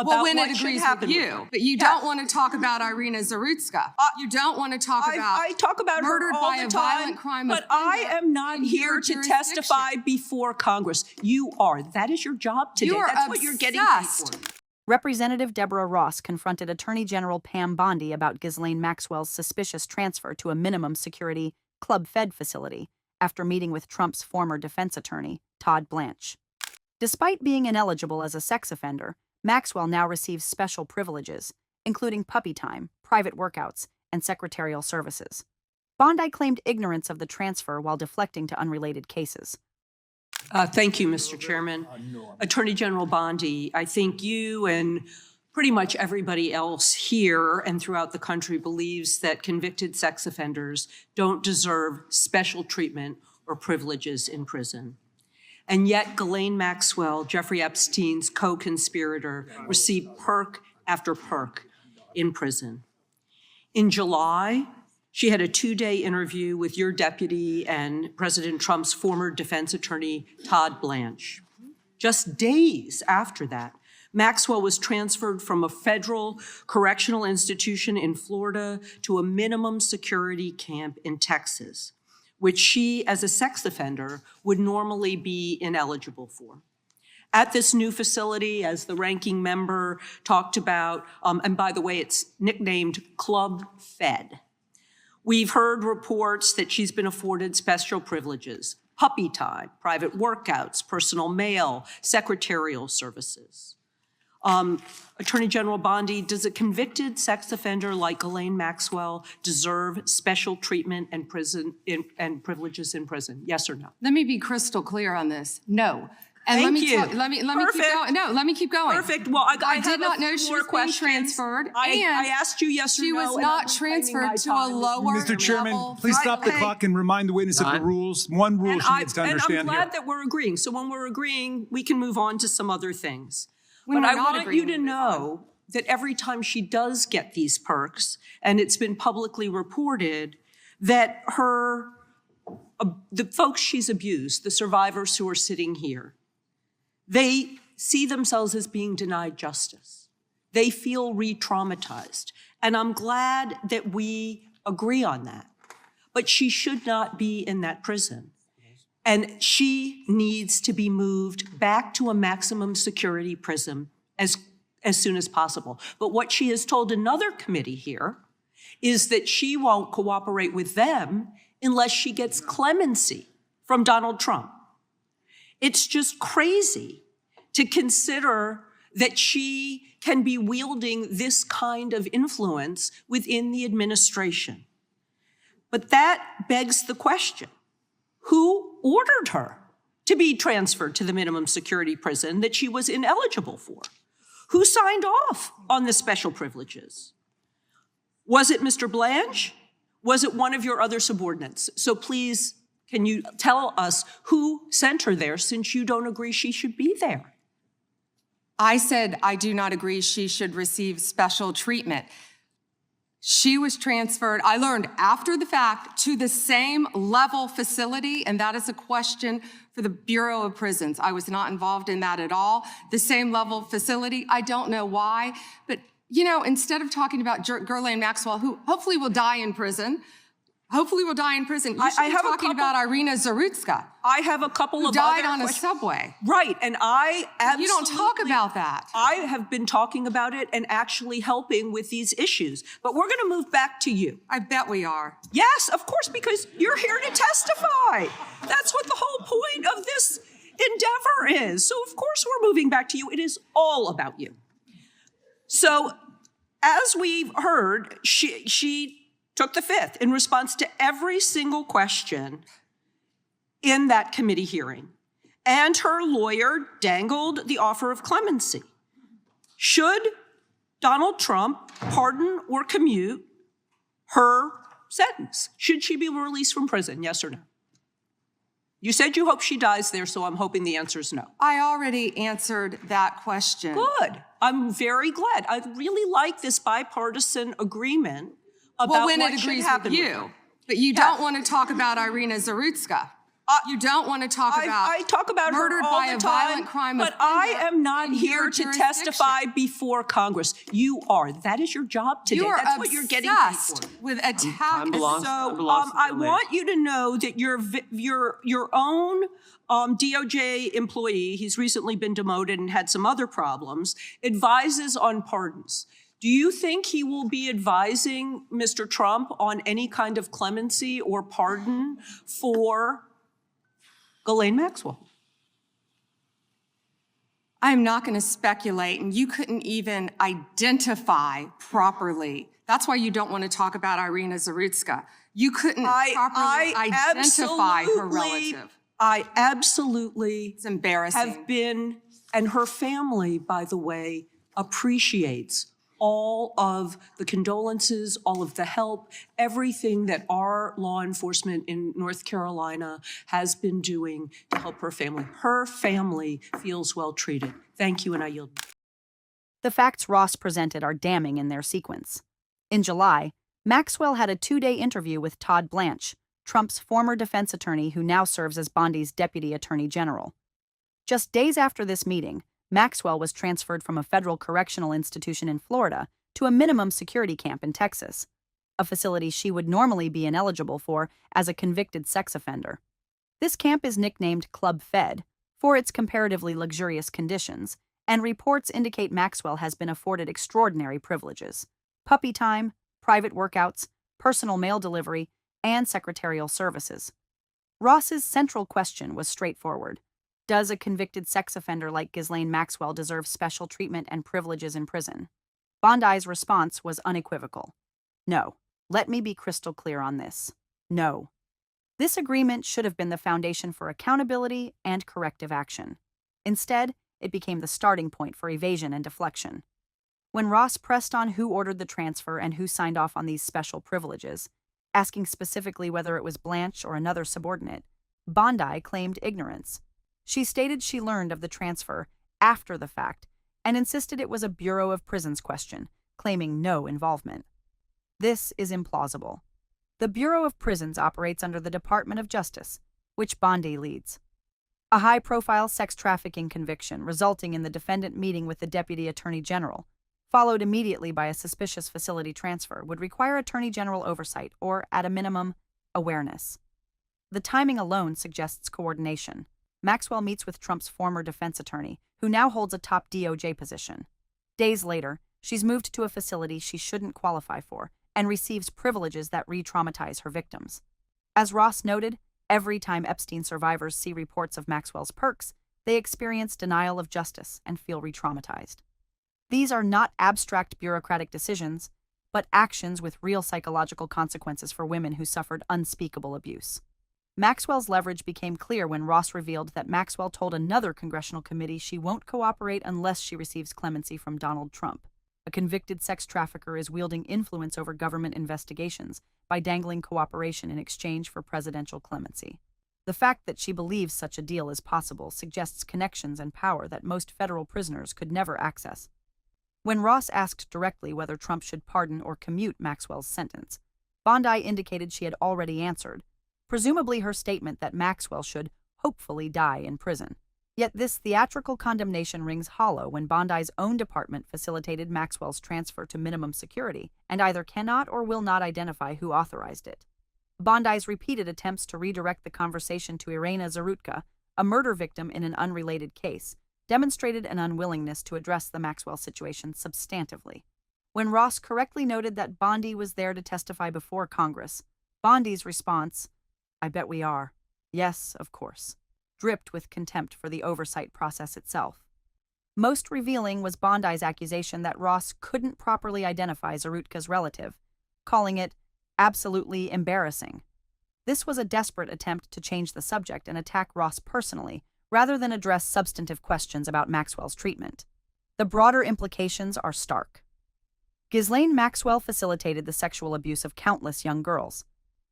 about when what it should agrees happen with with you. her. But you Yes. don't want to talk about Irina Zarutska. You don't want to talk about I talk about murdered her all by the a time, violent crime but I offender am not in here your to jurisdiction. testify before Congress. You are. That is your job today. You are That's what you're getting paid obsessed. for. Representative Deborah Ross confronted Attorney General Pam Bondi about Ghislaine Maxwell's suspicious transfer to a minimum security Club Fed facility after meeting with Trump's former defense attorney, Todd Blanche. Despite being ineligible as a sex offender, Maxwell now receives special privileges, including puppy time, private workouts, and secretarial services. Bondi claimed ignorance of the transfer while deflecting to unrelated cases. Thank you, Mr. Chairman. Attorney General Bondi, I think you and pretty much everybody else here and throughout the country believes that convicted sex offenders don't deserve special treatment or privileges in prison. And yet Ghislaine Maxwell, Jeffrey Epstein's co-conspirator, received perk after perk in prison. In July, she had a 2-day interview with your deputy and President Trump's former defense attorney, Todd Blanche. Just days after that, Maxwell was transferred from a federal correctional institution in Florida to a minimum security camp in Texas, which she, as a sex offender, would normally be ineligible for. At this new facility, as the ranking member talked about, and by the way, it's nicknamed Club Fed, we've heard reports that she's been afforded special privileges, puppy time, private workouts, personal mail, secretarial services. Attorney General Bondi, does a convicted sex offender like Ghislaine Maxwell deserve special treatment and privileges in prison? Yes or no? Let me be crystal clear on this. No. Thank let me you. let me keep Perfect. going. No, let me keep going. Perfect. Well, I did not know she was being transferred. I asked you yes or no. She was not transferred to a lower Mr. Chairman, level. please stop the clock and remind the witness of the rules. One rule she needs to understand and I'm glad here. that we're agreeing. So when we're agreeing, we can move on to some other things. When But we're I not want agreeing, you to we move know that every time she does get these perks, and it's been publicly reported, that the folks she's abused, the survivors who are sitting here, they see themselves as being denied justice. They feel re-traumatized. And I'm glad that we agree on that. But she should not be in that prison. And she needs to be moved back to a maximum security prison as soon as possible. But what she has told another committee here is that she won't cooperate with them unless she gets clemency from Donald Trump. It's just crazy to consider that she can be wielding this kind of influence within the administration. But that begs the question, who ordered her to be transferred to the minimum security prison that she was ineligible for? Who signed off on the special privileges? Was it Mr. Blanche? Was it one of your other subordinates? So please, can you tell us who sent her there, since you don't agree she should be there? I said I do not agree she should receive special treatment. She was transferred, I learned after the fact, to the same level facility, and that is a question for the Bureau of Prisons. I was not involved in that at all. The same level facility, I don't know why, but you know, instead of talking about Ghislaine Maxwell, who hopefully will die in prison, you should be talking about Irina Zarutska. I have a couple who of died other on a questions. subway. Right, and I absolutely— You don't talk about that. I have been talking about it and actually helping with these issues. But we're going to move back to you. I bet we are. Yes, of course, because you're here to testify. That's what the whole point of this endeavor is. So of course we're moving back to you. It is all about you. So as we've heard, she took the fifth in response to every single question in that committee hearing. And her lawyer dangled the offer of clemency. Should Donald Trump pardon or commute her sentence? Should she be released from prison, yes or no? You said you hope she dies there, so I'm hoping the answer is no. I already answered that question. Good. I'm very glad. I really like this bipartisan agreement about when what it should agrees happen with with you. her. But you don't want to talk about Irina Zarutska. You don't want to talk about I talk about her murdered all by the a time, violent crime but I offender am not in here your to jurisdiction. testify before Congress. You are. That is your job today. You are That's what you're getting paid obsessed for. with attacking. So I want you to know that your own DOJ employee, he's recently been demoted and had some other problems, advises on pardons. Do you think he will be advising Mr. Trump on any kind of clemency or pardon for Ghislaine Maxwell? I'm not going to speculate, and you couldn't even identify properly. That's why you don't want to talk about Irina Zarutska. You couldn't properly identify her relative. I absolutely It's embarrassing. have been, and her family, by the way, appreciates all of the condolences, all of the help, everything that our law enforcement in North Carolina has been doing to help her family. Her family feels well treated. Thank you, and I yield. The facts Ross presented are damning in their sequence. In July, Maxwell had a 2-day interview with Todd Blanche, Trump's former defense attorney who now serves as Bondi's deputy attorney general. Just days after this meeting, Maxwell was transferred from a federal correctional institution in Florida to a minimum security camp in Texas, a facility she would normally be ineligible for as a convicted sex offender. This camp is nicknamed Club Fed for its comparatively luxurious conditions, and reports indicate Maxwell has been afforded extraordinary privileges: puppy time, private workouts, personal mail delivery, and secretarial services. Ross's central question was straightforward. Does a convicted sex offender like Ghislaine Maxwell deserve special treatment and privileges in prison? Bondi's response was unequivocal. No. Let me be crystal clear on this. No. This agreement should have been the foundation for accountability and corrective action. Instead, it became the starting point for evasion and deflection. When Ross pressed on who ordered the transfer and who signed off on these special privileges, asking specifically whether it was Blanche or another subordinate, Bondi claimed ignorance. She stated she learned of the transfer after the fact and insisted it was a Bureau of Prisons question, claiming no involvement. This is implausible. The Bureau of Prisons operates under the Department of Justice, which Bondi leads. A high-profile sex trafficking conviction resulting in the defendant meeting with the Deputy Attorney General, followed immediately by a suspicious facility transfer, would require Attorney General oversight or, at a minimum, awareness. The timing alone suggests coordination. Maxwell meets with Trump's former defense attorney, who now holds a top DOJ position. Days later, she's moved to a facility she shouldn't qualify for and receives privileges that re-traumatize her victims. As Ross noted, every time Epstein survivors see reports of Maxwell's perks, they experience denial of justice and feel re-traumatized. These are not abstract bureaucratic decisions, but actions with real psychological consequences for women who suffered unspeakable abuse. Maxwell's leverage became clear when Ross revealed that Maxwell told another congressional committee she won't cooperate unless she receives clemency from Donald Trump. A convicted sex trafficker is wielding influence over government investigations by dangling cooperation in exchange for presidential clemency. The fact that she believes such a deal is possible suggests connections and power that most federal prisoners could never access. When Ross asked directly whether Trump should pardon or commute Maxwell's sentence, Bondi indicated she had already answered, presumably her statement that Maxwell should hopefully die in prison. Yet this theatrical condemnation rings hollow when Bondi's own department facilitated Maxwell's transfer to minimum security and either cannot or will not identify who authorized it. Bondi's repeated attempts to redirect the conversation to Irina Zarutka, a murder victim in an unrelated case, demonstrated an unwillingness to address the Maxwell situation substantively. When Ross correctly noted that Bondi was there to testify before Congress, Bondi's response, "I bet we are. Yes, of course," dripped with contempt for the oversight process itself. Most revealing was Bondi's accusation that Ross couldn't properly identify Zarutka's relative, calling it absolutely embarrassing. This was a desperate attempt to change the subject and attack Ross personally, rather than address substantive questions about Maxwell's treatment. The broader implications are stark. Ghislaine Maxwell facilitated the sexual abuse of countless young girls.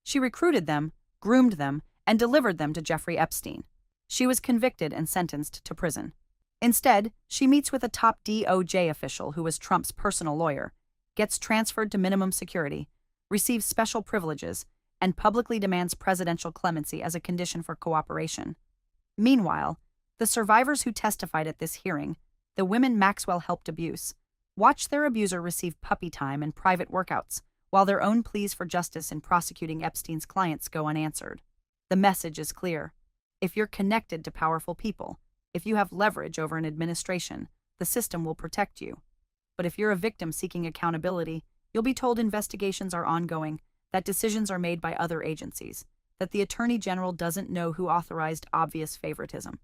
She recruited them, groomed them, and delivered them to Jeffrey Epstein. She was convicted and sentenced to prison. Instead, she meets with a top DOJ official who was Trump's personal lawyer, gets transferred to minimum security, receives special privileges, and publicly demands presidential clemency as a condition for cooperation. Meanwhile, the survivors who testified at this hearing, the women Maxwell helped abuse, watched their abuser receive puppy time and private workouts, while their own pleas for justice in prosecuting Epstein's clients go unanswered. The message is clear. If you're connected to powerful people, if you have leverage over an administration, the system will protect you. But if you're a victim seeking accountability, you'll be told investigations are ongoing, that decisions are made by other agencies, that the Attorney General doesn't know who authorized obvious favoritism.